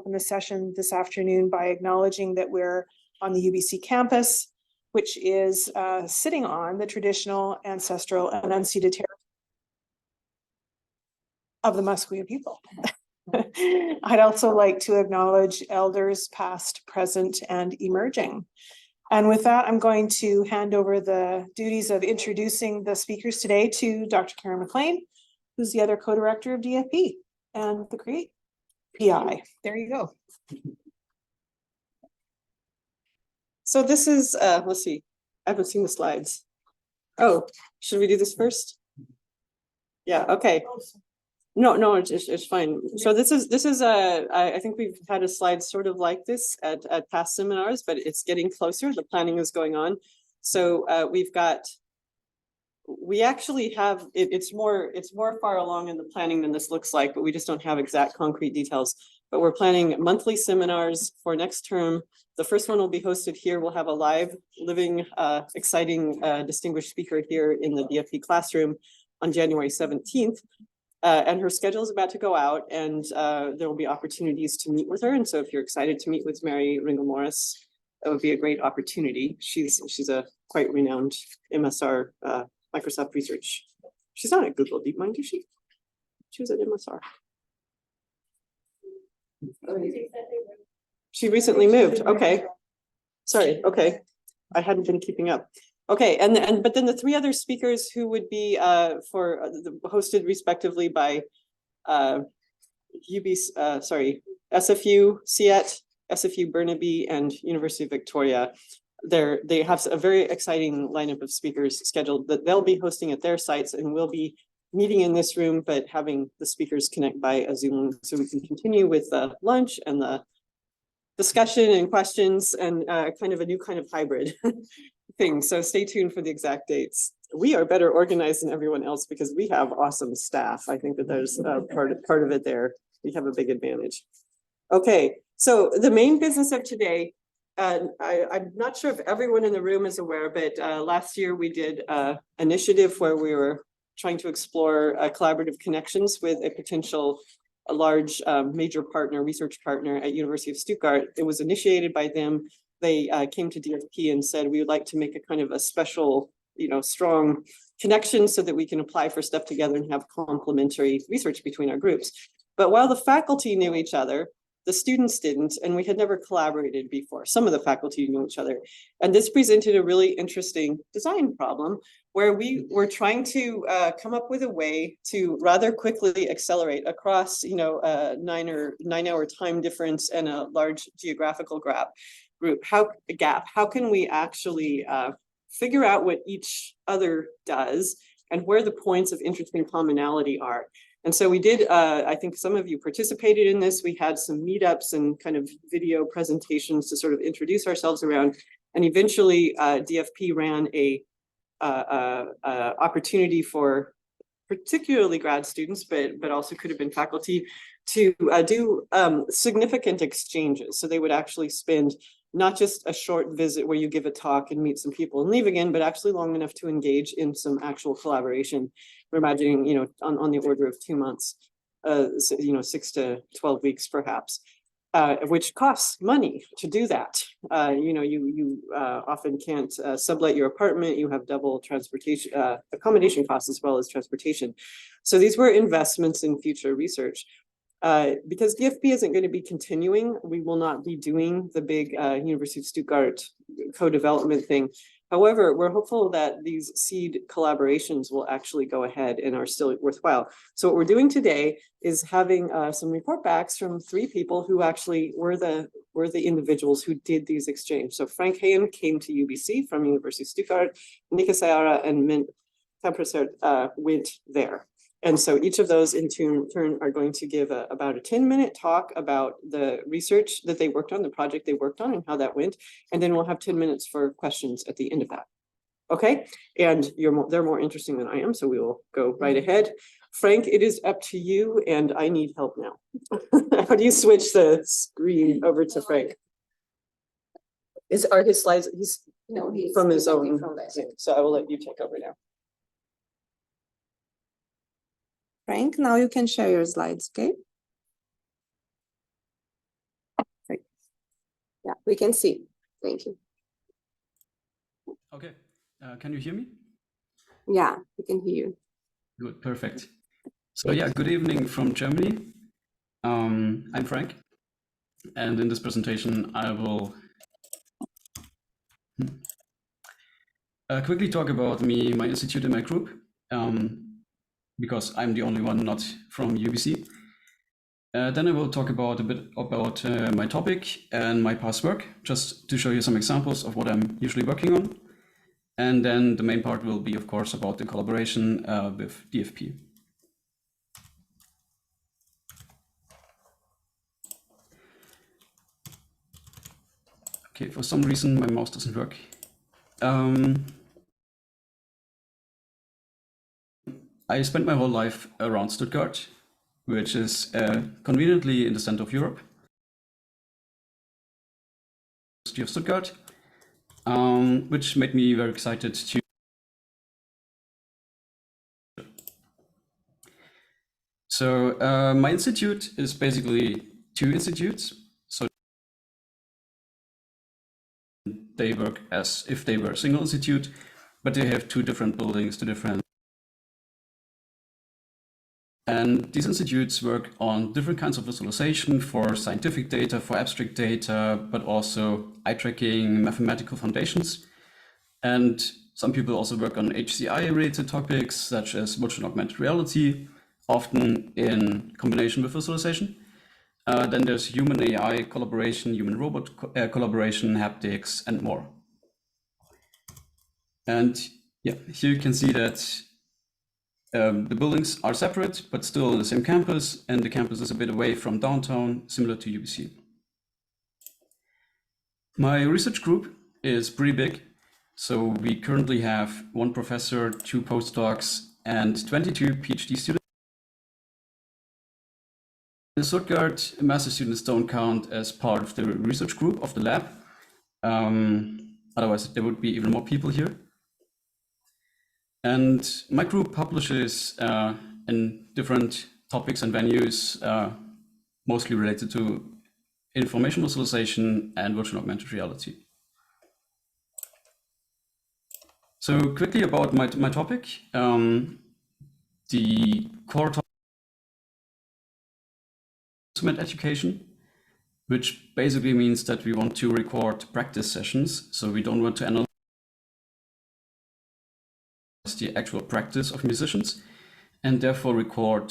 open the session this afternoon by acknowledging that we're on the UBC campus, which is sitting on the traditional, ancestral, and unceded territory of the Musqueam people. I'd also like to acknowledge elders past, present, and emerging. And with that, I'm going to hand over the duties of introducing the speakers today to Dr. Karen McLean, who's the other co-director of DFP and the CREATE PI. There you go. So this is, let's see, I haven't seen the slides. Oh, should we do this first? Yeah, okay. No, it's fine. So this is I think we've had a slide sort of like this at past seminars, but it's getting closer. The planning is going on. So we actually have it's more far along in the planning than this looks like, but we just don't have exact concrete details. But we're planning monthly seminars for next term. The first one will be hosted here. We'll have a live, living, exciting, distinguished speaker here in the DFP classroom on January 17th. And her schedule is about to go out, and there will be opportunities to meet with her. And so if you're excited to meet with Mary Ringo Morris, that would be a great opportunity. She's a quite renowned MSR Microsoft research. She's not at Google DeepMind, is she? She was at MSR. She recently moved. Okay. Sorry. Okay. I hadn't been keeping up. Okay, but then the three other speakers who would be hosted respectively by SFU, CIET, SFU Burnaby, and University of Victoria. They have a very exciting lineup of speakers scheduled that they'll be hosting at their sites, and we'll be meeting in this room, but having the speakers connect by a Zoom so we can continue with the lunch and the discussion and questions and kind of a new kind of hybrid thing. So stay tuned for the exact dates. We are better organized than everyone else because we have awesome staff. I think that there's part of it there. We have a big advantage. Okay, so the main business of today, I'm not sure if everyone in the room is aware, but last year we did an initiative where we were trying to explore collaborative connections with a large major partner, research partner at University of Stuttgart. It was initiated by them. They came to DFP and said, we would like to make a kind of a special, strong connection so that we can apply for stuff together and have complementary research between our groups. But while the faculty knew each other, the students didn't, and we had never collaborated before. Some of the faculty knew each other. And this presented a really interesting design problem where we were trying to come up with a way to rather quickly accelerate across, a 9-hour time difference and a large geographical group. How can we actually figure out what each other does and where the points of interest and commonality are? And so we did, I think some of you participated in this. We had some meetups and kind of video presentations to sort of introduce ourselves around. And eventually DFP ran a opportunity for particularly grad students, but also could have been faculty to do significant exchanges. So they would actually spend not just a short visit where you give a talk and meet some people and leave again, but actually long enough to engage in some actual collaboration. We're imagining, on the order of 2 months, 6 to 12 weeks perhaps, which costs money to do that. You often can't sublet your apartment. You have double transportation, accommodation costs as well as transportation. So these were investments in future research. Because DFP isn't going to be continuing, we will not be doing the big University of Stuttgart co-development thing. However, we're hopeful that these seed collaborations will actually go ahead and are still worthwhile. So what we're doing today is having some report backs from 3 people who actually were the individuals who did these exchanges. So Frank Heyen came to UBC from University of Stuttgart, Anika Sayara and Mint Tanprasert went there. And so each of those in turn are going to give about a 10-minute talk about the research that they worked on, the project they worked on and how that went. And then we'll have 10 minutes for questions at the end of that. Okay, and they're more interesting than I am, so we will go right ahead. Frank, it is up to you, and I need help now. How do you switch the screen over to Frank? Are his slides, he's from his own, so I will let you take over now. Frank, now you can share your slides, okay? we can see. Thank you. Okay, can you hear me? Yeah, we can hear you. Good, perfect. So yeah, good evening from Germany. I'm Frank, and in this presentation I will quickly talk about me, my institute, and my group, because I'm the only one not from UBC. Then I will talk about a bit about my topic and my past work, just to show you some examples of what I'm usually working on. And then the main part will be, of course, about the collaboration with DFP. Okay, for some reason my mouse doesn't work. I spent my whole life around Stuttgart, which is conveniently in the center of Europe. University of Stuttgart, which made me very excited to. So my institute is basically two institutes. So they work as if they were a single institute, but they have two different buildings, two different. And these institutes work on different kinds of visualization for scientific data, for abstract data, but also eye tracking, mathematical foundations. And some people also work on HCI-related topics, such as virtual and augmented reality, often in combination with visualization. Then there's human AI collaboration, human robot collaboration, haptics, and more. And yeah, here you can see that the buildings are separate, but still on the same campus, and the campus is a bit away from downtown, similar to UBC. My research group is pretty big. So we currently have 1 professor, 2 postdocs, and 22 PhD students. In Stuttgart, master students don't count as part of the research group of the lab. Otherwise, there would be even more people here. And my group publishes in different topics and venues, mostly related to information visualization and virtual and augmented reality. So quickly about my topic, the core topic is instrument education, which basically means that we want to record practice sessions. So we don't want to analyze the actual practice of musicians, and therefore record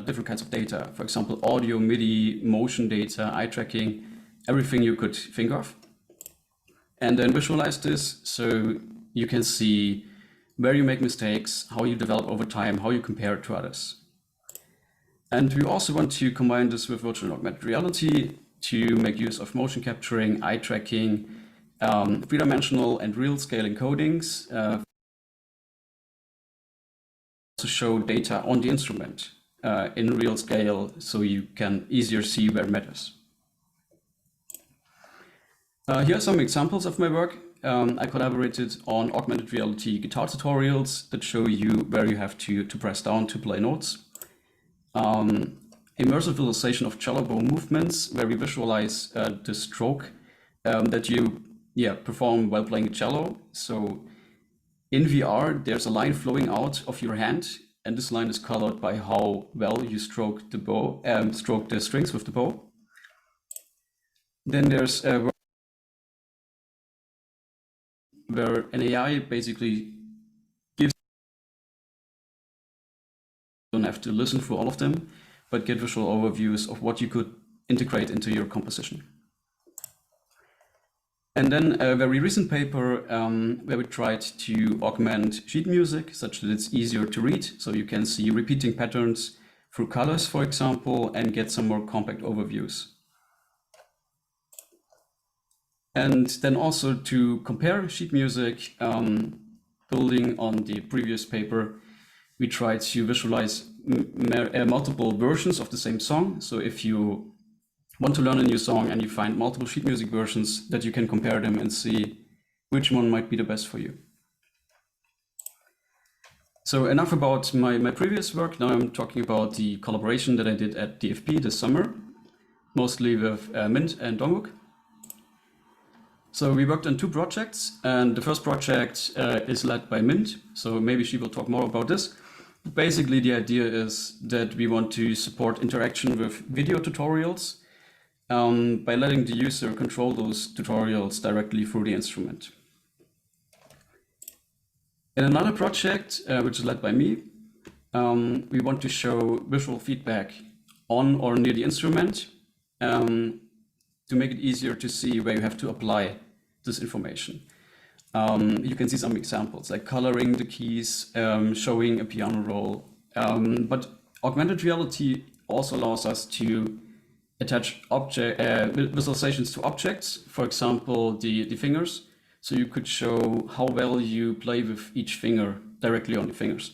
different kinds of data. For example, audio, MIDI, motion data, eye tracking, everything you could think of. And then visualize this so you can see where you make mistakes, how you develop over time, how you compare it to others. And we also want to combine this with virtual and augmented reality to make use of motion capturing, eye tracking, three-dimensional and real scale encodings to show data on the instrument in real scale so you can easier see where it matters. Here are some examples of my work. I collaborated on augmented reality guitar tutorials that show you where you have to press down to play notes. Immersive visualization of cello bow movements, where we visualize the stroke that you perform while playing a cello. So in VR, there's a line flowing out of your hand, and this line is colored by how well you stroke the bow, stroke the strings with the bow. Then there's where an AI basically gives, you don't have to listen through all of them, but get visual overviews of what you could integrate into your composition. And then a very recent paper where we tried to augment sheet music such that it's easier to read. So you can see repeating patterns through colors, for example, and get some more compact overviews. And then also to compare sheet music, building on the previous paper, we tried to visualize multiple versions of the same song. So if you want to learn a new song and you find multiple sheet music versions, that you can compare them and see which one might be the best for you. So enough about my previous work. Now I'm talking about the collaboration that I did at DFP this summer, mostly with Mint and Dongguk. So we worked on two projects, and the first project is led by Mint. So maybe she will talk more about this. Basically, the idea is that we want to support interaction with video tutorials by letting the user control those tutorials directly through the instrument. In another project, which is led by me, we want to show visual feedback on or near the instrument to make it easier to see where you have to apply this information. You can see some examples like coloring the keys, showing a piano roll. But augmented reality also allows us to attach visualizations to objects, for example, the fingers. So you could show how well you play with each finger directly on the fingers.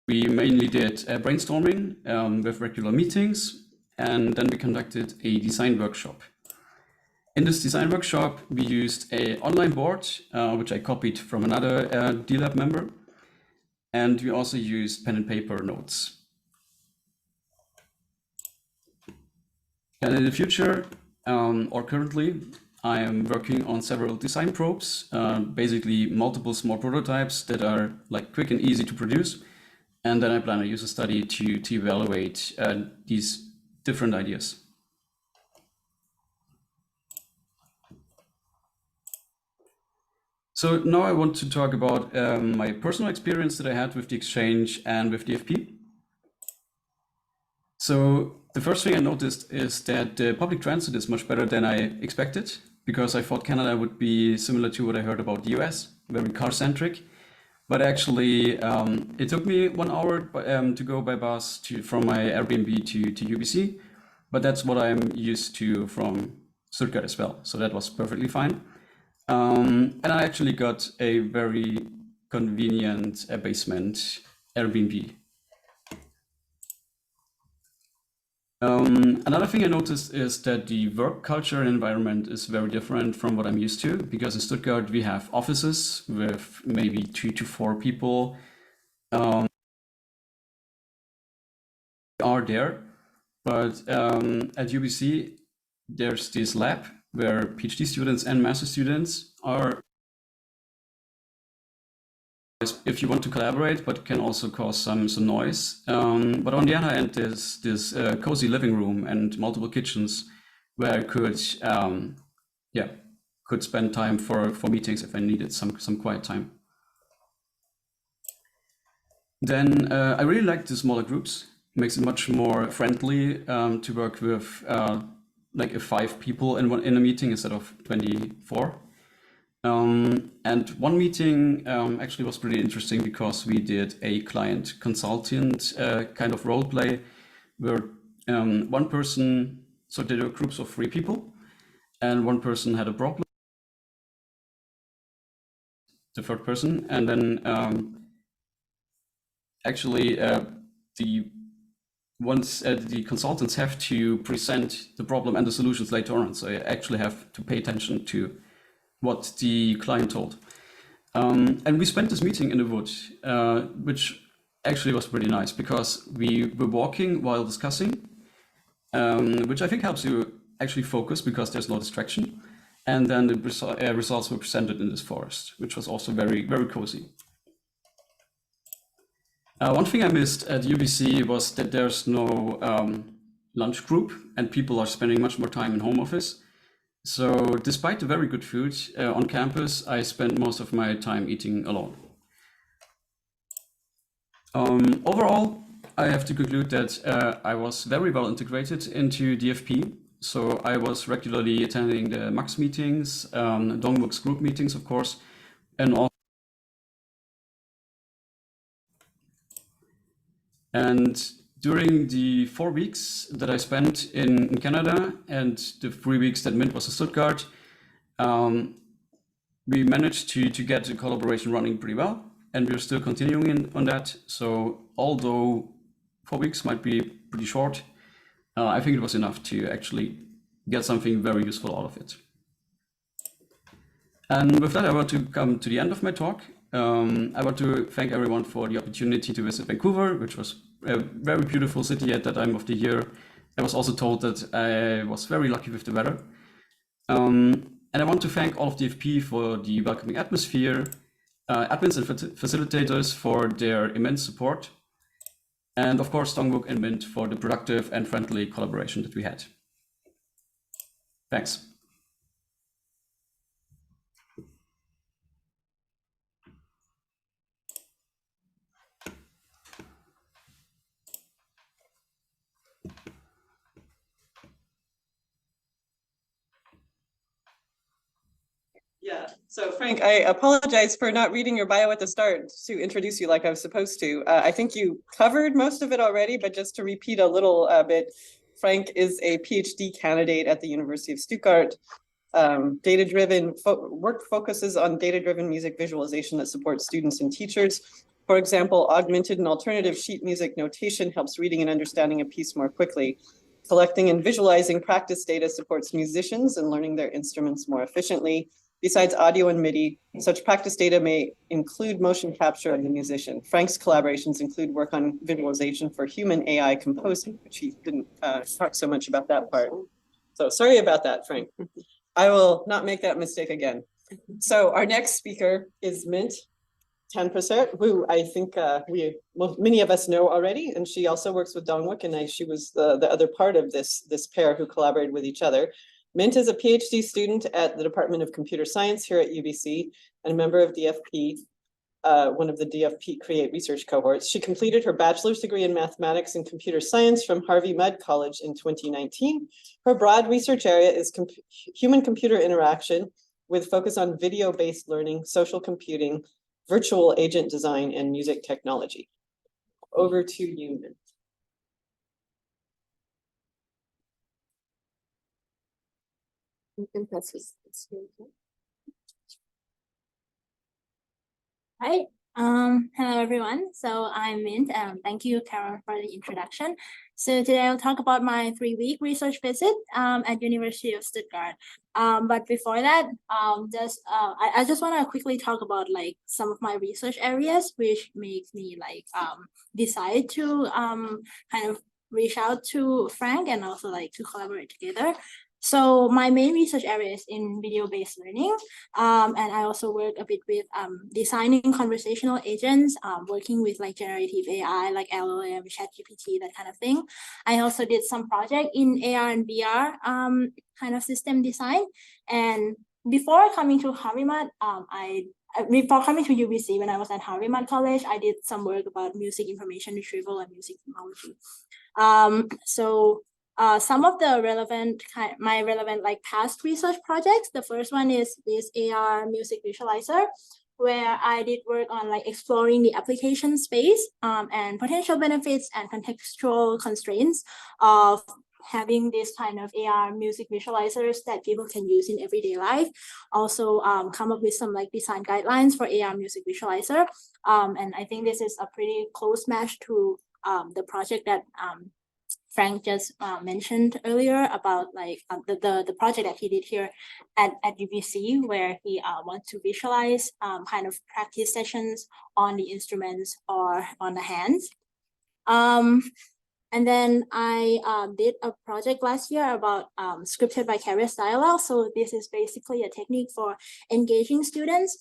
We mainly did brainstorming with regular meetings, and then we conducted a design workshop. In this design workshop, we used an online board, which I copied from another DLab member, and we also used pen and paper notes. And in the future, or currently, I am working on several design probes, basically multiple small prototypes that are like quick and easy to produce. And then I plan a user study to evaluate these different ideas. So now I want to talk about my personal experience that I had with the exchange and with DFP. So the first thing I noticed is that the public transit is much better than I expected, because I thought Canada would be similar to what I heard about the US, very car-centric. But actually, it took me 1 hour to go by bus from my Airbnb to UBC. But that's what I'm used to from Stuttgart as well. So that was perfectly fine. And I actually got a very convenient basement Airbnb. Another thing I noticed is that the work culture and environment is very different from what I'm used to, because in Stuttgart we have offices with maybe 2 to 4 people are there, but at UBC there's this lab where PhD students and master students are, if you want to collaborate, but can also cause some noise. But on the other hand, there's this cozy living room and multiple kitchens where I could spend time for meetings if I needed some quiet time. Then I really like the smaller groups. It makes it much more friendly to work with like 5 people in a meeting instead of 24. And one meeting actually was pretty interesting because we did a client consultant kind of role play where one person, so there were groups of 3 people, and one person had a problem, the third person, and then actually the consultants have to present the problem and the solutions later on, so I actually have to pay attention to what the client told. And we spent this meeting in the woods, which actually was pretty nice because we were walking while discussing, which I think helps you actually focus because there's no distraction. And then the results were presented in this forest, which was also very, very cozy. One thing I missed at UBC was that there's no lunch group and people are spending much more time in home office. So despite the very good food on campus, I spent most of my time eating alone. Overall, I have to conclude that I was very well integrated into DFP. So I was regularly attending the Max meetings, Dongbook's group meetings, of course, and all. And during the 4 weeks that I spent in Canada and the 3 weeks that Mint was in Stuttgart, we managed to get the collaboration running pretty well, and we're still continuing on that. So although 4 weeks might be pretty short, I think it was enough to actually get something very useful out of it. And with that, I want to come to the end of my talk. I want to thank everyone for the opportunity to visit Vancouver, which was a very beautiful city at that time of the year. I was also told that I was very lucky with the weather. And I want to thank all of DFP for the welcoming atmosphere, admins and facilitators for their immense support, and of course Dongbuk and Mint for the productive and friendly collaboration that we had. Thanks. Yeah, so Frank, I apologize for not reading your bio at the start to introduce you like I was supposed to. I think you covered most of it already, but just to repeat a little bit, Frank is a PhD candidate at the University of Stuttgart. Data-driven work focuses on data-driven music visualization that supports students and teachers. For example, augmented and alternative sheet music notation helps reading and understanding a piece more quickly. Collecting and visualizing practice data supports musicians in learning their instruments more efficiently. Besides audio and MIDI, such practice data may include motion capture of the musician. Frank's collaborations include work on visualization for human AI composing, which he didn't talk so much about that part. So sorry about that, Frank. I will not make that mistake again. So our next speaker is Mint Tanprasert, who I think many of us know already, and she also works with Dongbuk, and she was the other part of this pair who collaborated with each other. Mint is a PhD student at the Department of Computer Science here at UBC and a member of DFP, one of the DFP Create research cohorts. She completed her bachelor's degree in mathematics and computer science from Harvey Mudd College in 2019. Her broad research area is human-computer interaction with focus on video-based learning, social computing, virtual agent design, and music technology. Over to you, Mint. You can press this. Hi, hello everyone. So I'm Mint, and thank you, Carol, for the introduction. So today I'll talk about my 3-week research visit at University of Stuttgart. But before that, I just want to quickly talk about like some of my research areas, which makes me like decide to kind of reach out to Frank and also like to collaborate together. So my main research area is in video-based learning, and I also work a bit with designing conversational agents, working with like generative AI, like LLM, ChatGPT, that kind of thing. I also did some project in AR and VR kind of system design. And before coming to Harvey Mudd, before coming to UBC, when I was at Harvey Mudd College, I did some work about music information retrieval and music technology. Some of the relevant like past research projects. The first one is this AR music visualizer, where I did work on like exploring the application space and potential benefits and contextual constraints of having this kind of AR music visualizers that people can use in everyday life. Also come up with some like design guidelines for AR music visualizer. And I think this is a pretty close match to the project that Frank just mentioned earlier about like the project that he did here at UBC, where he wants to visualize kind of practice sessions on the instruments or on the hands. And then I did a project last year about scripted vicarious dialogue. So this is basically a technique for engaging students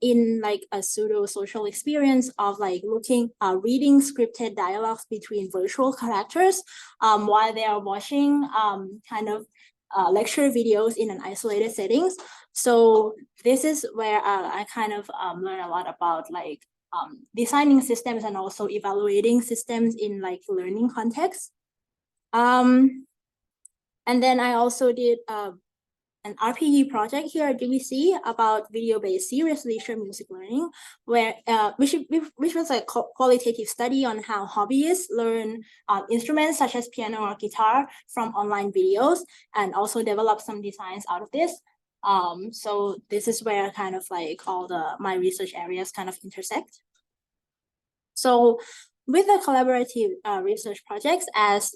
in like a pseudo social experience of like reading scripted dialogues between virtual characters while they are watching kind of lecture videos in an isolated settings. So this is where I kind of learn a lot about like designing systems and also evaluating systems in like learning context. And then I also did an RPG project here at UBC about video-based serious leisure music learning, where which was a qualitative study on how hobbyists learn instruments such as piano or guitar from online videos, and also develop some designs out of this. So this is where kind of like all my research areas kind of intersect. So with the collaborative research projects, as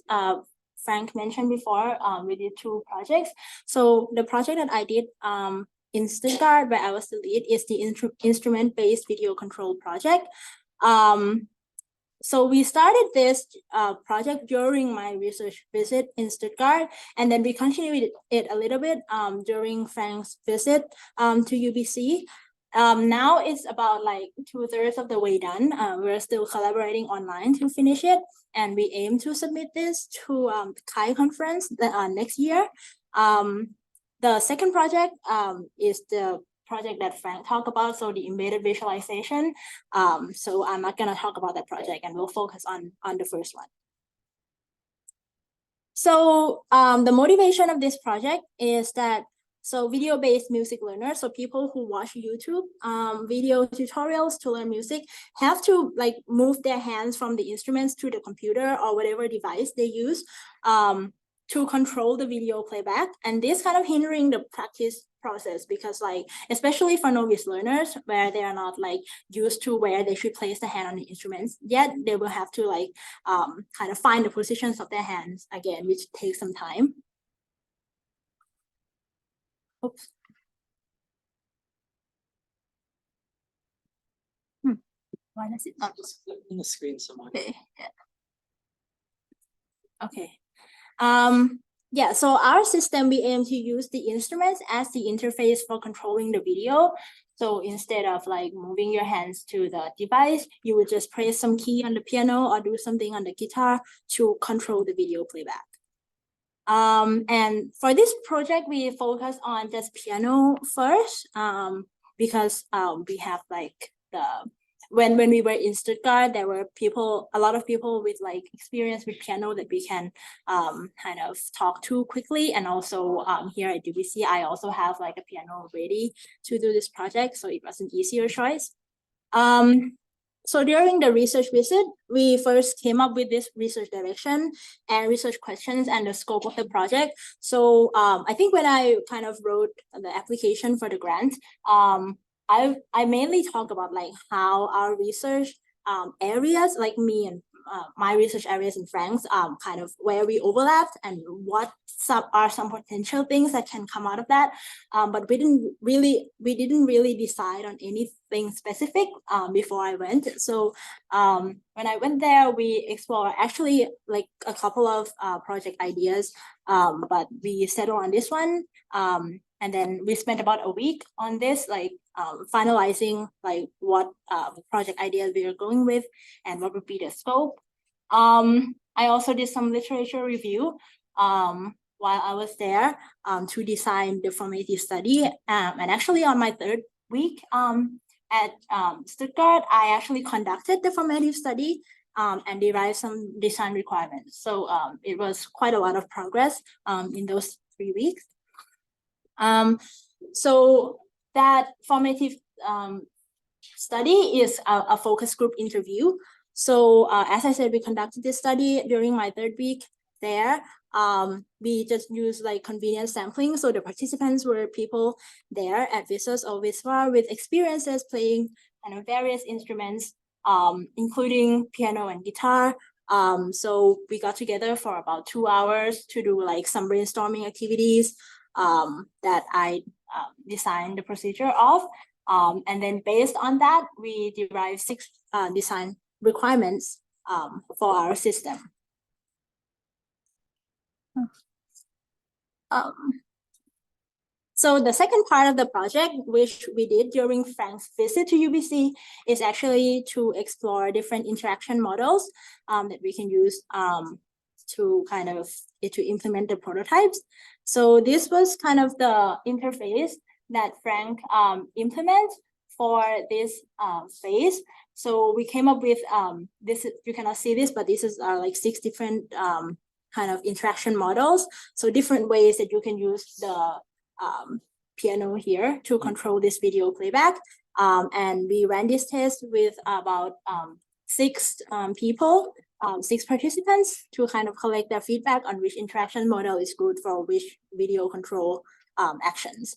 Frank mentioned before, we did 2 projects. So the project that I did in Stuttgart, where I was the lead, is the instrument-based video control project. So we started this project during my research visit in Stuttgart, and then we continued it a little bit during Frank's visit to UBC. Now it's about like 2/3 of the way done. We're still collaborating online to finish it, and we aim to submit this to the CHI conference next year. The second project is the project that Frank talked about, so the embedded visualization. So I'm not gonna talk about that project, and we'll focus on the first one. So the motivation of this project is that video-based music learners, so people who watch YouTube video tutorials to learn music, have to like move their hands from the instruments to the computer or whatever device they use to control the video playback. And this kind of hindering the practice process, because like, especially for novice learners where they are not like used to where they should place the hand on the instruments, yet they will have to like kind of find the positions of their hands again, which takes some time. Oops. Why does it not? Just flip on the screen somewhere. Okay. Yeah. Okay. Yeah, so our system, we aim to use the instruments as the interface for controlling the video. So instead of like moving your hands to the device, you would just press some key on the piano or do something on the guitar to control the video playback. And for this project, we focus on just piano first, because we have like when we were in Stuttgart, there were a lot of people with like experience with piano that we can kind of talk to quickly. And also here at UBC, I also have like a piano ready to do this project, so it was an easier choice. So during the research visit, we first came up with this research direction and research questions and the scope of the project. So I think when I kind of wrote the application for the grant, I mainly talk about like how our research areas, like me and my research areas and Frank's, kind of where we overlapped and what are some potential things that can come out of that. But we didn't really decide on anything specific before I went. So when I went there, we explored actually like a couple of project ideas, but we settled on this one. And then we spent about a week on this, like finalizing like what project ideas we were going with and what would be the scope. I also did some literature review while I was there to design the formative study. And actually on my third week at Stuttgart, I actually conducted the formative study and derived some design requirements. So it was quite a lot of progress in those 3 weeks. So that formative study is a focus group interview. So as I said, we conducted this study during my third week there. We just used like convenient sampling. So the participants were people there at VISUS or VISVAR with experiences playing kind of various instruments, including piano and guitar. So we got together for about 2 hours to do like some brainstorming activities that I designed the procedure of. And then based on that, we derived 6 design requirements for our system. So the second part of the project, which we did during Frank's visit to UBC, is actually to explore different interaction models that we can use to kind of to implement the prototypes. So this was kind of the interface that Frank implement for this phase. So we came up with this, you cannot see this, but this is like 6 different kind of interaction models. So different ways that you can use the piano here to control this video playback. And we ran this test with about 6 people, 6 participants, to kind of collect their feedback on which interaction model is good for which video control actions.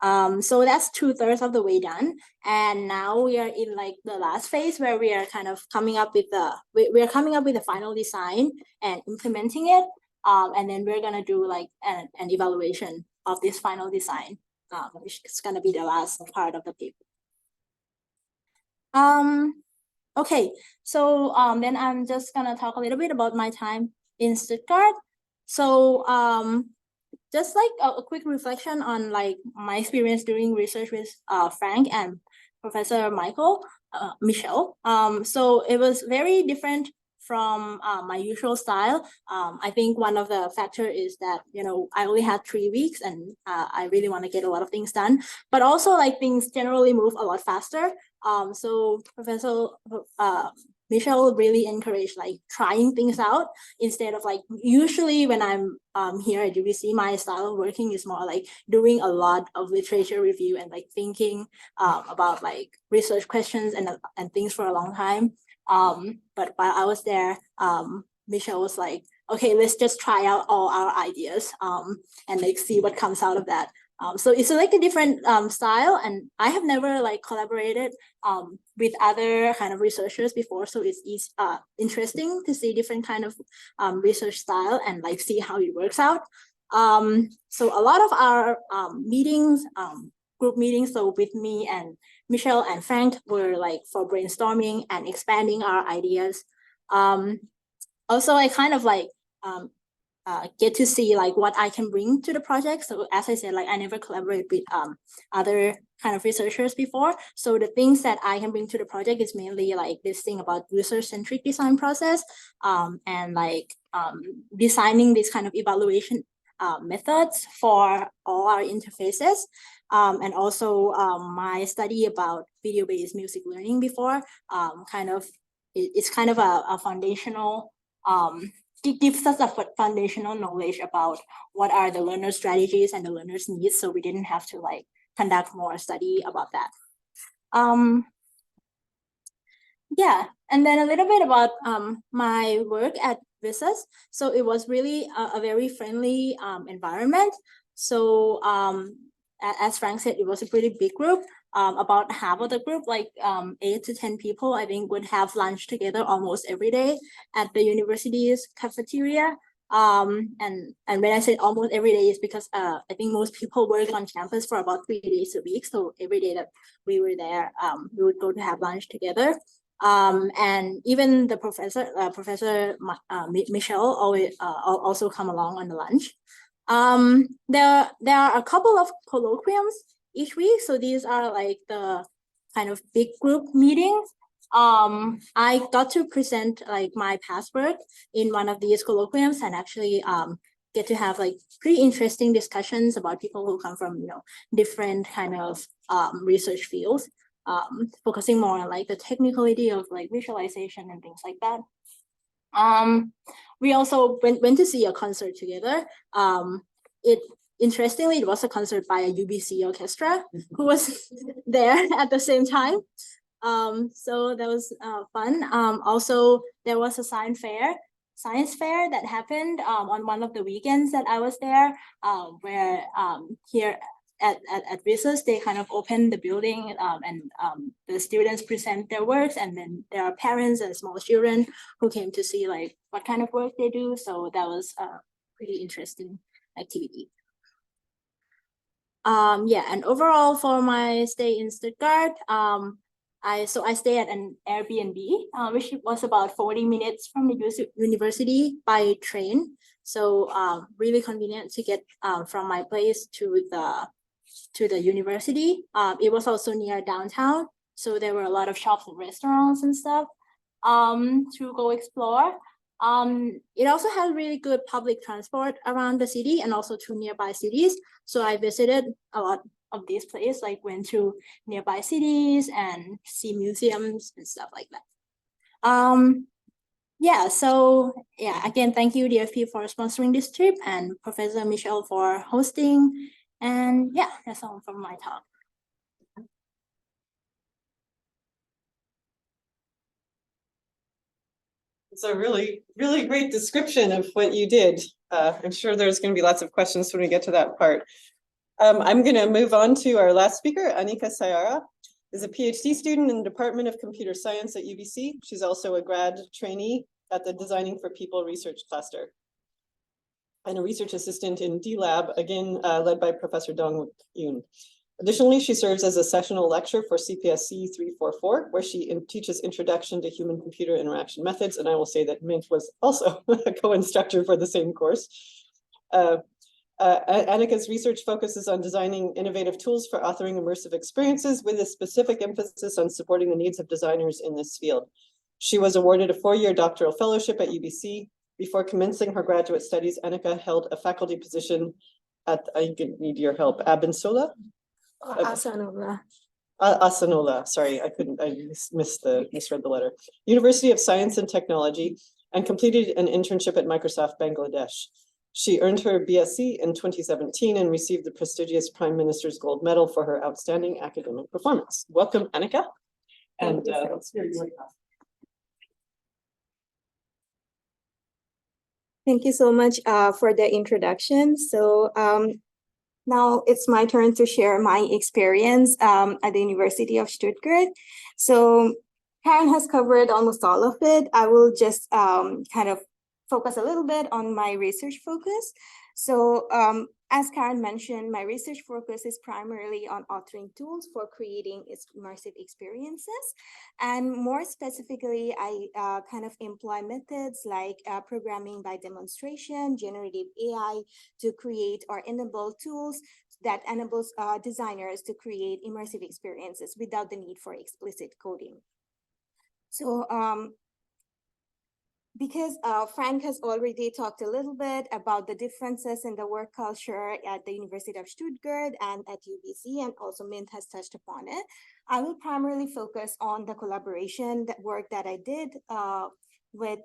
So that's 2/3 of the way done. And now we are in like the last phase where we are kind of coming up with the final design and implementing it. And then we're gonna do like an evaluation of this final design, which is gonna be the last part of the paper. Okay, so then I'm just gonna talk a little bit about my time in Stuttgart. So just like a quick reflection on like my experience doing research with Frank and Professor Michelle. So it was very different from my usual style. I think one of the factor is that, you know, I only had 3 weeks and I really want to get a lot of things done, but also like things generally move a lot faster. So Professor Michelle really encouraged like trying things out instead of like, usually when I'm here at UBC, my style of working is more like doing a lot of literature review and like thinking about like research questions and things for a long time. But while I was there, Michelle was like, okay, let's just try out all our ideas and like see what comes out of that. So it's like a different style, and I have never like collaborated with other kind of researchers before, so it's interesting to see different kind of research style and like see how it works out. So a lot of our meetings, group meetings, so with me and Michelle and Frank, were like for brainstorming and expanding our ideas. Also, I kind of like get to see like what I can bring to the project. So as I said, like I never collaborated with other kind of researchers before. So the things that I can bring to the project is mainly like this thing about user-centric design process and like designing this kind of evaluation methods for all our interfaces. And also my study about video-based music learning before it's kind of a foundational it gives us a foundational knowledge about what are the learner strategies and the learner's needs, so we didn't have to like conduct more study about that. Yeah, and then a little bit about my work at Visas. So it was really a very friendly environment. So as Frank said, it was a pretty big group. About half of the group, like 8 to 10 people, I think, would have lunch together almost every day at the university's cafeteria. And when I say almost every day, is because I think most people work on campus for about 3 days a week. So every day that we were there, we would go to have lunch together. And even the Professor Michelle always also come along on the lunch. There are a couple of colloquiums each week. So these are like the kind of big group meetings. I got to present like my past work in one of these colloquiums and actually get to have like pretty interesting discussions about people who come from, you know, different kind of research fields, focusing more on like the technicality of like visualization and things like that. We also went to see a concert together. Interestingly, it was a concert by a UBC orchestra who was there at the same time. So that was fun. Also, there was a science fair that happened on one of the weekends that I was there, where here at Visas, they kind of opened the building and the students present their works, and then there are parents and small children who came to see like what kind of work they do. So that was a pretty interesting activity. Yeah, and overall for my stay in Stuttgart, I stay at an Airbnb, which was about 40 minutes from the university by train. So really convenient to get from my place to the university. It was also near downtown, so there were a lot of shops and restaurants and stuff to go explore. It also has really good public transport around the city and also to nearby cities. So I visited a lot of these places, like went to nearby cities and see museums and stuff like that. Yeah, so yeah, again, thank you DFP for sponsoring this trip and Professor Michelle for hosting. And yeah, that's all from my talk. It's a really, really great description of what you did. I'm sure there's going to be lots of questions when we get to that part. I'm going to move on to our last speaker. Anika Sayara is a PhD student in the Department of Computer Science at UBC. She's also a grad trainee at the Designing for People research cluster and a research assistant in D-Lab, again, led by Professor Dong Yoon. Additionally, she serves as a sessional lecturer for CPSC 344, where she teaches Introduction to Human-Computer Interaction Methods, and I will say that Mint was also a co-instructor for the same course. Anika's research focuses on designing innovative tools for authoring immersive experiences with a specific emphasis on supporting the needs of designers in this field. She was awarded a 4-year doctoral fellowship at UBC. Before commencing her graduate studies, Anika held a faculty position at, I need your help, Abensola? Asanola, sorry, I misread the letter. University of Science and Technology, and completed an internship at Microsoft Bangladesh. She earned her BSc in 2017 and received the prestigious Prime Minister's Gold Medal for her outstanding academic performance. Welcome, Anika. And let's hear your talk. Thank you so much for the introduction. So now it's my turn to share my experience at the University of Stuttgart. So Karen has covered almost all of it. I will just kind of focus a little bit on my research focus. So as Karen mentioned, my research focus is primarily on authoring tools for creating immersive experiences. And more specifically, I kind of employ methods like programming by demonstration, generative AI to create or enable tools that enables designers to create immersive experiences without the need for explicit coding. So because Frank has already talked a little bit about the differences in the work culture at the University of Stuttgart and at UBC, and also Mint has touched upon it, I will primarily focus on the collaboration work that I did with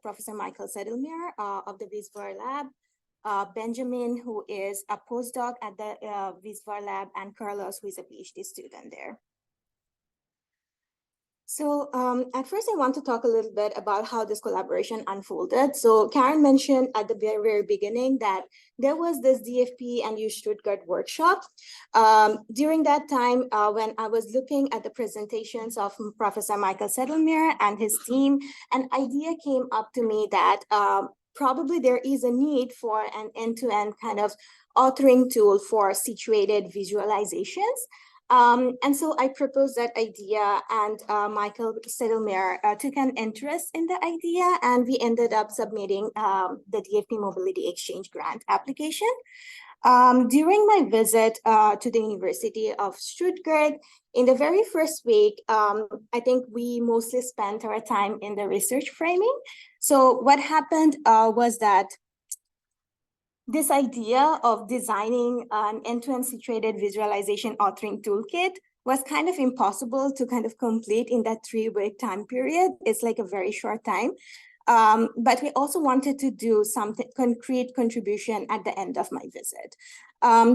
Professor Michael Sedlmeier of the Visvar Lab, Benjamin, who is a postdoc at the Visvar Lab, and Carlos, who is a PhD student there. So at first, I want to talk a little bit about how this collaboration unfolded. So Karen mentioned at the very, very beginning that there was this DFP and U Stuttgart workshop. During that time, when I was looking at the presentations of Professor Michael Sedlmeier and his team, an idea came up to me that probably there is a need for an end-to-end kind of authoring tool for situated visualizations. And so I proposed that idea, and Michael Sedlmeier took an interest in the idea, and we ended up submitting the DFP Mobility Exchange grant application. During my visit to the University of Stuttgart, in the very first week, I think we mostly spent our time in the research framing. So what happened was that this idea of designing an end-to-end situated visualization authoring toolkit was kind of impossible to kind of complete in that 3-week time period. It's like a very short time. But we also wanted to do something concrete contribution at the end of my visit.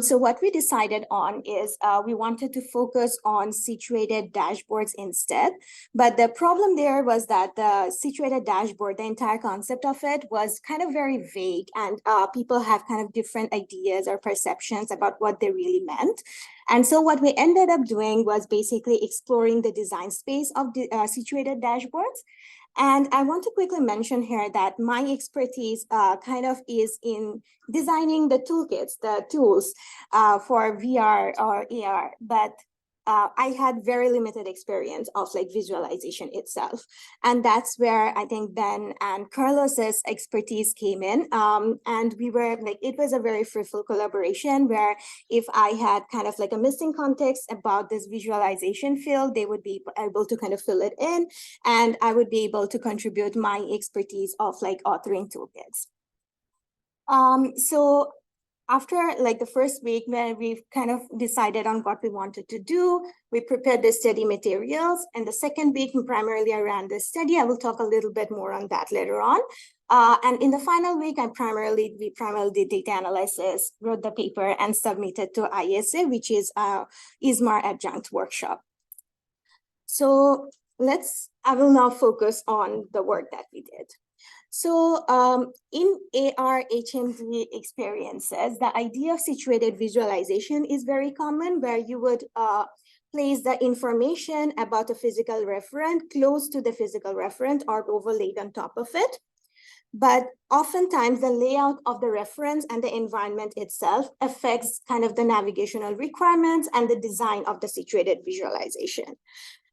So what we decided on is we wanted to focus on situated dashboards instead. But the problem there was that the situated dashboard, the entire concept of it was kind of very vague, and people have kind of different ideas or perceptions about what they really meant. And so what we ended up doing was basically exploring the design space of the situated dashboards. And I want to quickly mention here that my expertise kind of is in designing the toolkits, the tools for VR or AR, but I had very limited experience of like visualization itself. And that's where I think Ben and Carlos's expertise came in. And we were like, it was a very fruitful collaboration where if I had kind of like a missing context about this visualization field, they would be able to kind of fill it in, and I would be able to contribute my expertise of like authoring toolkits. So after like the first week, when we kind of decided on what we wanted to do, we prepared the study materials. And the second week, primarily I ran the study. I will talk a little bit more on that later on. And in the final week, we primarily did data analysis, wrote the paper, and submitted to ISA, which is ISMAR adjunct workshop. So I will now focus on the work that we did. So in AR HMD experiences, the idea of situated visualization is very common, where you would place the information about a physical referent close to the physical referent or overlaid on top of it. But oftentimes the layout of the reference and the environment itself affects kind of the navigational requirements and the design of the situated visualization.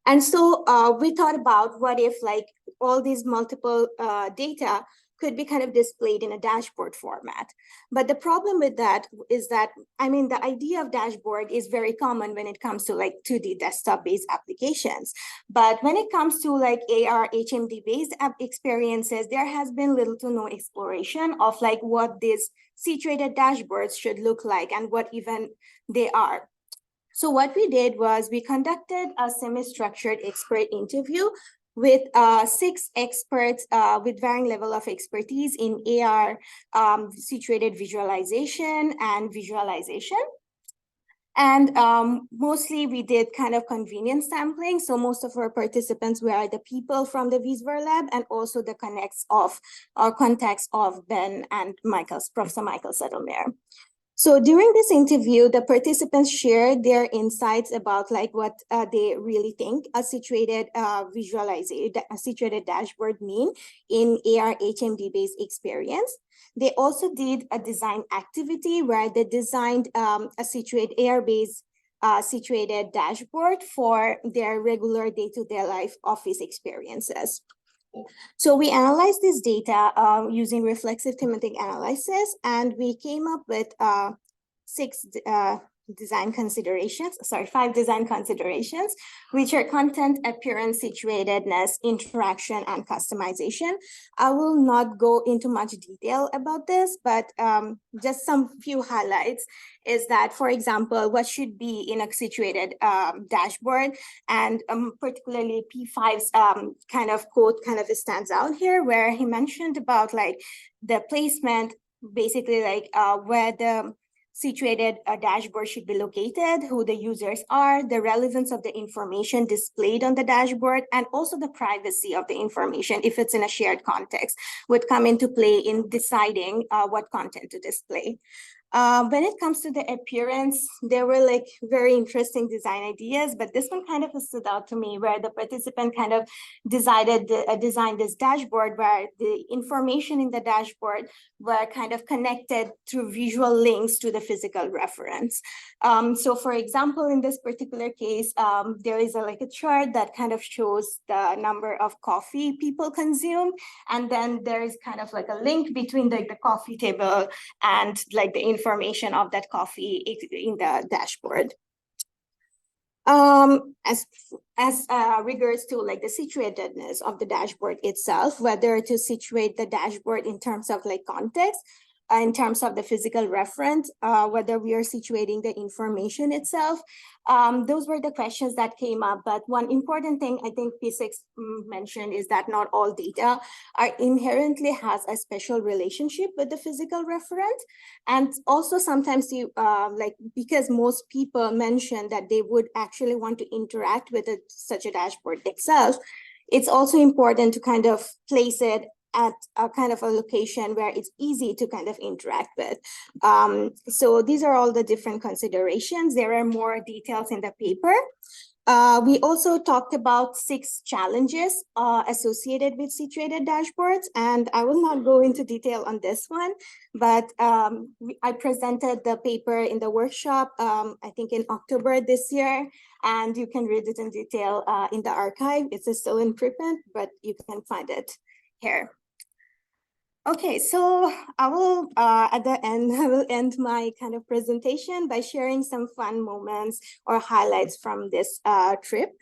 And so we thought about what if like all these multiple data could be kind of displayed in a dashboard format. But the problem with that is that, I mean, the idea of dashboard is very common when it comes to like 2D desktop-based applications. But when it comes to like AR HMD-based app experiences, there has been little to no exploration of like what these situated dashboards should look like and what even they are. So what we did was we conducted a semi-structured expert interview with 6 experts with varying level of expertise in AR, situated visualization and visualization. And mostly we did kind of convenience sampling. So most of our participants were the people from the Visver lab and also the contacts of Ben and Professor Michael Settlemere. So during this interview, the participants shared their insights about like what they really think a situated dashboard mean in AR HMD-based experience. They also did a design activity where they designed a AR-based situated dashboard for their regular day-to-day life office experiences. So we analyzed this data using reflexive thematic analysis, and we came up with 5 design considerations, which are content, appearance, situatedness, interaction, and customization. I will not go into much detail about this, but just some few highlights is that, for example, what should be in a situated dashboard, and particularly P5's kind of quote kind of stands out here, where he mentioned about like the placement, basically like where the situated dashboard should be located, who the users are, the relevance of the information displayed on the dashboard, and also the privacy of the information, if it's in a shared context, would come into play in deciding what content to display. When it comes to the appearance, there were like very interesting design ideas, but this one kind of stood out to me, where the participant kind of designed this dashboard where the information in the dashboard were kind of connected through visual links to the physical reference. So for example, in this particular case, there is like a chart that kind of shows the number of coffee people consume. And then there is kind of like a link between the coffee table and like the information of that coffee in the dashboard. As regards to like the situatedness of the dashboard itself, whether to situate the dashboard in terms of like context, in terms of the physical reference, whether we are situating the information itself. Those were the questions that came up. But one important thing I think P6 mentioned is that not all data are inherently has a special relationship with the physical reference. And also sometimes you because most people mention that they would actually want to interact with such a dashboard itself, it's also important to kind of place it at a kind of a location where it's easy to kind of interact with. So these are all the different considerations. There are more details in the paper. We also talked about 6 challenges associated with situated dashboards, and I will not go into detail on this one, but I presented the paper in the workshop, I think in October this year, and you can read it in detail in the archive. It's still in preprint, but you can find it here. Okay, so I will, at the end, I will end my kind of presentation by sharing some fun moments or highlights from this trip.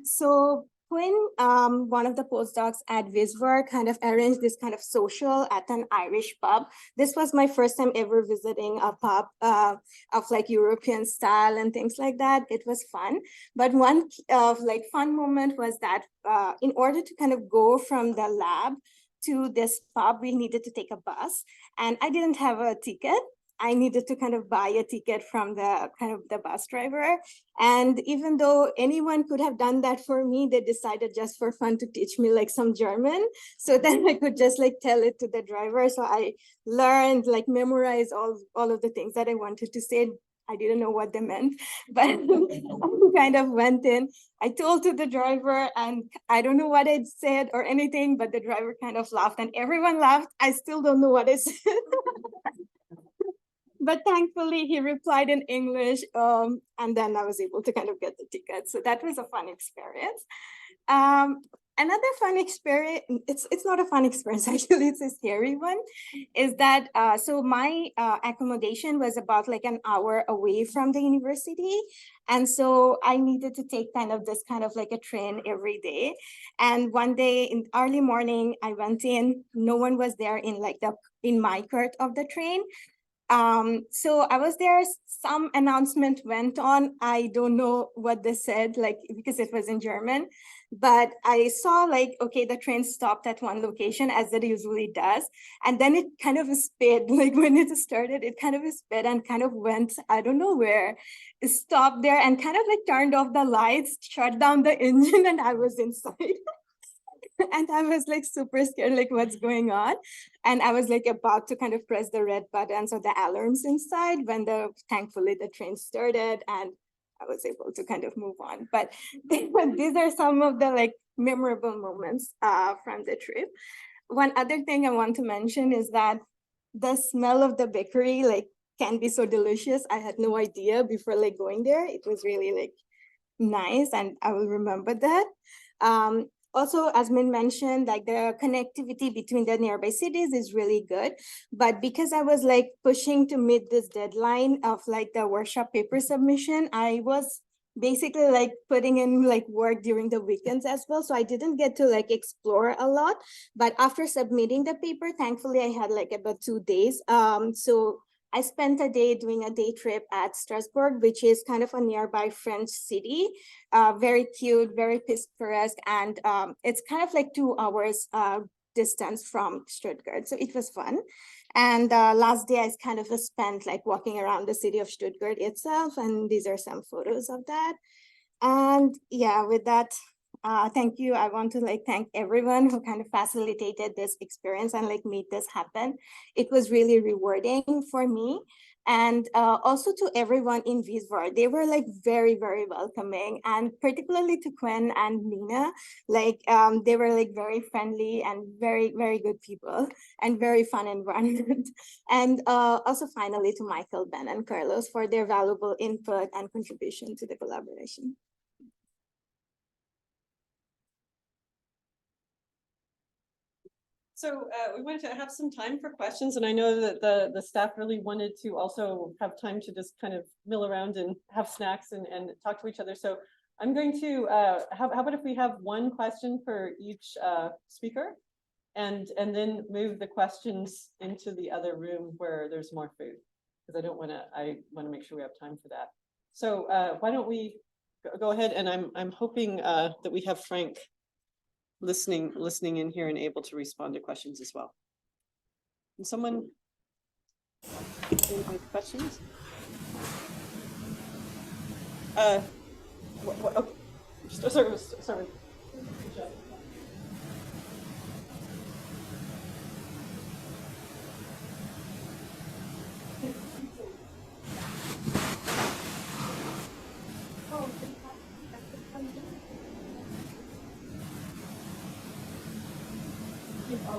So when one of the postdocs at Visver kind of arranged this kind of social at an Irish pub, this was my first time ever visiting a pub of like European style and things like that. It was fun. But one like fun moment was that in order to kind of go from the lab to this pub, we needed to take a bus, and I didn't have a ticket. I needed to kind of buy a ticket from the bus driver. And even though anyone could have done that for me, they decided just for fun to teach me like some German. So then I could just like tell it to the driver. So I learned, like memorized all of the things that I wanted to say I didn't know what they meant, but I kind of went in. I told to the driver, and I don't know what I said or anything, but the driver kind of laughed, and everyone laughed. I still don't know what I said. But thankfully, he replied in English, and then I was able to kind of get the ticket. So that was a fun experience. Another fun experience, it's not a fun experience, actually, it's a scary one, is that, so my accommodation was about like an hour away from the university. And so I needed to take kind of like a train every day. And one day in early morning, I went in, no one was there in my cart of the train. So I was there, some announcement went on. I don't know what they said, like, because it was in German, but I saw like, okay, the train stopped at one location as it usually does. And then it kind of sped, like when it started, it kind of sped and kind of went, I don't know where, it stopped there and kind of like turned off the lights, shut down the engine, and I was inside. And I was like super scared, like what's going on? And I was like about to kind of press the red buttons or the alarms inside when thankfully the train started and I was able to kind of move on. But these are some of the like memorable moments from the trip. One other thing I want to mention is that the smell of the bakery like can be so delicious. I had no idea before like going there. It was really like nice and I will remember that. Also, as Min mentioned, like the connectivity between the nearby cities is really good. But because I was like pushing to meet this deadline of like the workshop paper submission, I was basically like putting in like work during the weekends as well. So I didn't get to like explore a lot. But after submitting the paper, thankfully I had like about 2 days. So I spent a day doing a day trip at Strasbourg, which is kind of a nearby French city, very cute, very picturesque, and it's kind of like 2 hours distance from Stuttgart. So it was fun. And last day I kind of spent like walking around the city of Stuttgart itself, and these are some photos of that. And yeah, with that, thank you. I want to like thank everyone who kind of facilitated this experience and like made this happen. It was really rewarding for me. And also to everyone in Wiesbaden, they were like very, very welcoming, and particularly to Quen and Nina, like they were like very friendly and very, very good people and very fun environment. And also finally to Michael, Ben, and Carlos for their valuable input and contribution to the collaboration. So we wanted to have some time for questions, and I know that the staff really wanted to also have time to just kind of mill around and have snacks and talk to each other. So I'm going to, how about if we have one question for each speaker, and then move the questions into the other room where there's more food, because I want to make sure we have time for that. So why don't we go ahead, and I'm hoping that we have Frank listening in here and able to respond to questions as well. And someone any questions? Okay. Sorry.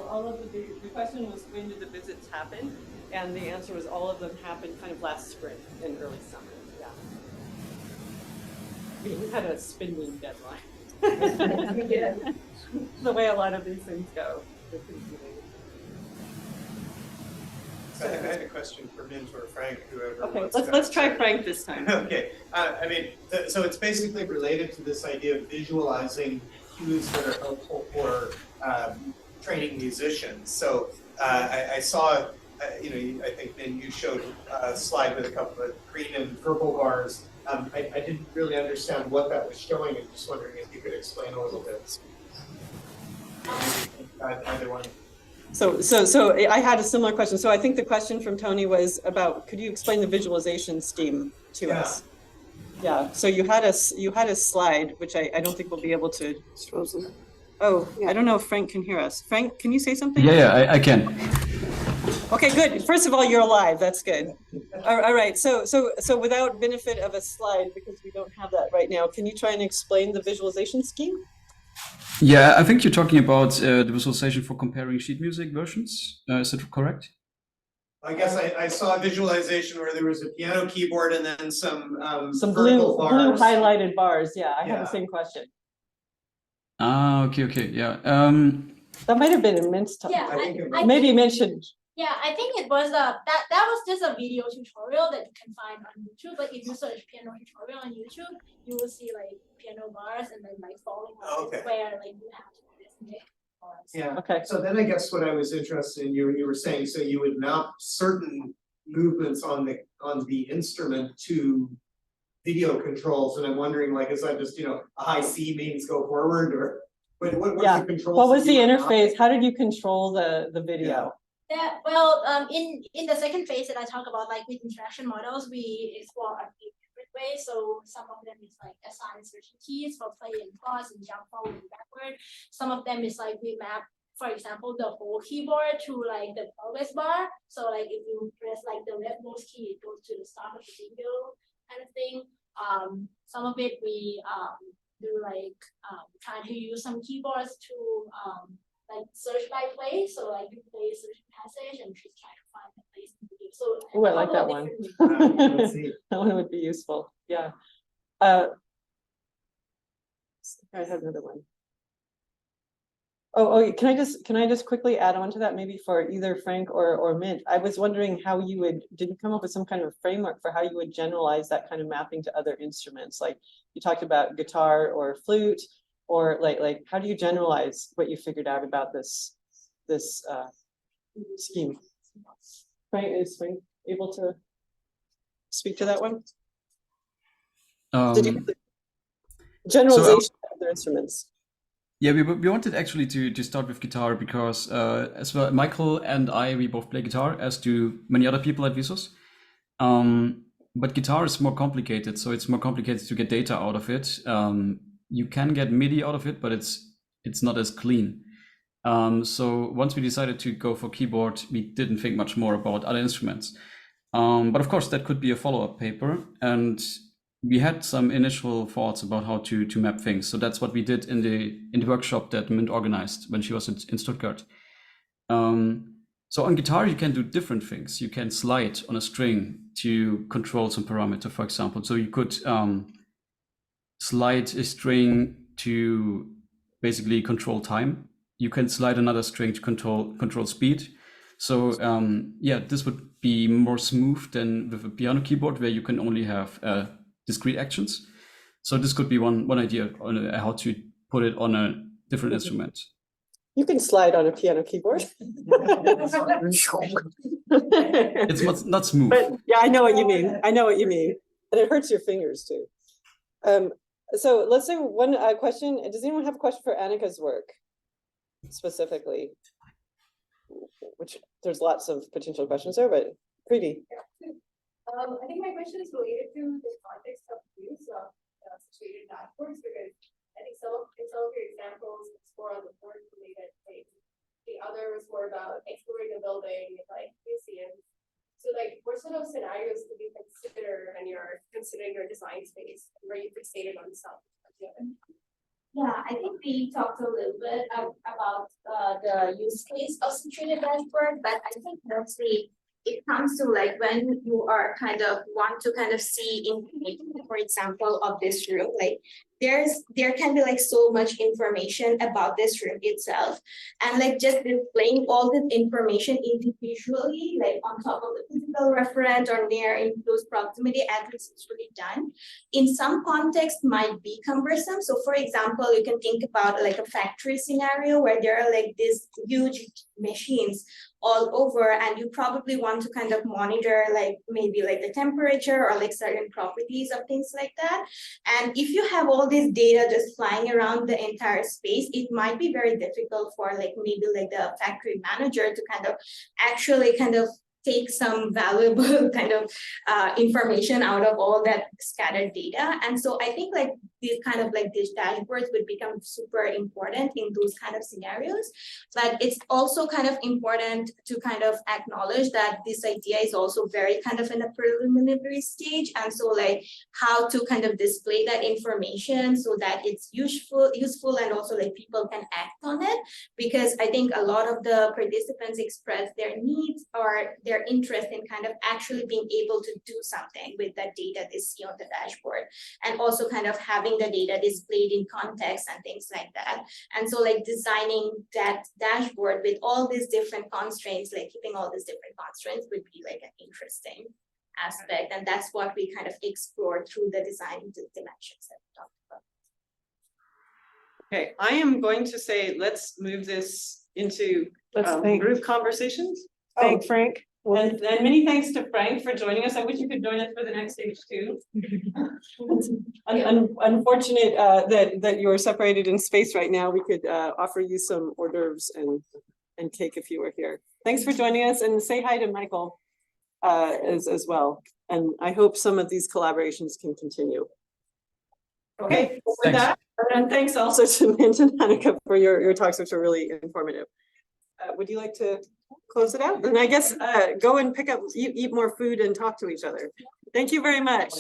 All of the question was, when did the visits happen? And the answer was all of them happened kind of last spring and early summer. Yeah. We had a spending deadline. Yeah. The way a lot of these things go. So I had a question for Mint or Frank, whoever. Okay, let's try Frank this time. Okay, I mean, so it's basically related to this idea of visualizing cues that are helpful for training musicians. So I saw, I think Min, you showed a slide with a couple of green and purple bars. I didn't really understand what that was showing. I'm just wondering if you could explain a little bit. Either one. So I had a similar question. So I think the question from Tony was about, could you explain the visualization scheme to us? Yeah. So you had a slide, which I don't think we'll be able to. It's frozen. Oh, yeah. I don't know if Frank can hear us. Frank, can you say something? Yeah, I can. Okay, good. First of all, you're alive. That's good. All right. So without benefit of a slide, because we don't have that right now, can you try and explain the visualization scheme? Yeah, I think you're talking about the visualization for comparing sheet music versions. Is that correct? I guess I saw a visualization where there was a piano keyboard and then some blue vertical bars. highlighted bars. Yeah, I have the Yeah. same question. Ah, okay, yeah. That might have been a Mint's talk. Yeah, I think it I was. Maybe mentioned. Yeah, I think it was that was just a video tutorial that you can find on YouTube. Like if you search piano tutorial on YouTube, you will see like piano bars and then like falling lines Okay. where like you have to do this. Yeah. Okay. So then I guess what I was interested in, you were saying, so you would map certain movements on the instrument to video controls, and I'm wondering, like, is that just, a high C means go forward, or what's Yeah. the controls? What was that the you were interface? mapping? How did you control the video? Yeah, well, in the second phase that I talk about, like with interaction models, we explore a few different ways. So some of them is like assign certain keys for play and pause and jump forward and backward. Some of them is like we map, for example, the whole keyboard to like the progress bar. So like if you press like the leftmost key, it goes to the start of the video kind of thing. Some of it we do like trying to use some keyboards to like search by place, so like you play a certain passage and just try to find the place in the video. So Ooh, I like that one. Let's see. That one would be useful. Yeah. I have another one. Oh, can I just quickly add on to that, maybe for either Frank or Mint? I was wondering how did you come up with some kind of framework for how you would generalize that kind of mapping to other instruments? Like you talked about guitar or flute, or like how do you generalize what you figured out about this scheme? Frank, is Frank able to speak to that one? Did you generalization of other instruments? Yeah, we wanted actually to start with guitar because as well, Michael and we both play guitar, as do many other people at Visos. But guitar is more complicated, so it's more complicated to get data out of it. You can get MIDI out of it, but it's not as clean. So once we decided to go for keyboard, we didn't think much more about other instruments. But of course, that could be a follow-up paper, and we had some initial thoughts about how to map things. So that's what we did in the workshop that Mint organized when she was in Stuttgart. So on guitar, you can do different things. You can slide on a string to control some parameter, for example. So you could slide a string to basically control time. You can slide another string to control speed. So yeah, this would be more smooth than with a piano keyboard where you can only have discrete actions. So this could be one idea on how to put it on a different instrument. You can slide on a piano keyboard. It's not smooth. But yeah, I know what you mean. I know what you mean. And it hurts your fingers too. So let's say one question. Does anyone have a question for Anika's work specifically? Which there's lots of potential questions there, but Preeti. I think my question is related to the context of use of situated dashboards, because I think some of your examples explore on the board related things. The other was more about exploring a building, like museums. So like what sort of scenarios could you consider when you're considering your design space, where you fixated on self? Yeah, I think we talked a little bit about the use case of situated dashboard, but I think mostly it comes to like when you are want to see information, for example, of this room, like there can be like so much information about this room itself, and like just displaying all this information individually, like on top of the physical reference or near in close proximity, as it's usually done, in some context might be cumbersome. So for example, you can think about like a factory scenario where there are like these huge machines all over, and you probably want to monitor like maybe like the temperature or like certain properties of things like that. And if you have all this data just flying around the entire space, it might be very difficult for like maybe like the factory manager to actually take some valuable kind of information out of all that scattered data. And so I think like these kind of like these dashboards would become super important in those kind of scenarios. But it's also kind of important to kind of acknowledge that this idea is also very kind of in a preliminary stage. And so like how to kind of display that information so that it's useful and also like people can act on it. Because I think a lot of the participants express their needs or their interest in kind of actually being able to do something with that data they see on the dashboard, and also kind of having the data displayed in context and things like that. And so like designing that dashboard with all these different constraints, like keeping all these different constraints would be like an interesting aspect. And that's what we kind of explored through the design dimensions that we talked about. Okay, I am going to say, let's move this into Let's thank group conversations. Frank. And many thanks to Frank for joining us. I wish you could join us for the next stage too. Unfortunate that you're separated in space right now. We could offer you some hors d'oeuvres and cake if you were here. Thanks for joining us, and say hi to Michael as well. And I hope some of these collaborations can continue. Okay, with Thanks. that, and thanks also to Mint and Anika for your talks, which were really informative. Would you like to close it out? And I guess go and pick up, eat more food and talk to each other. Thank you very much.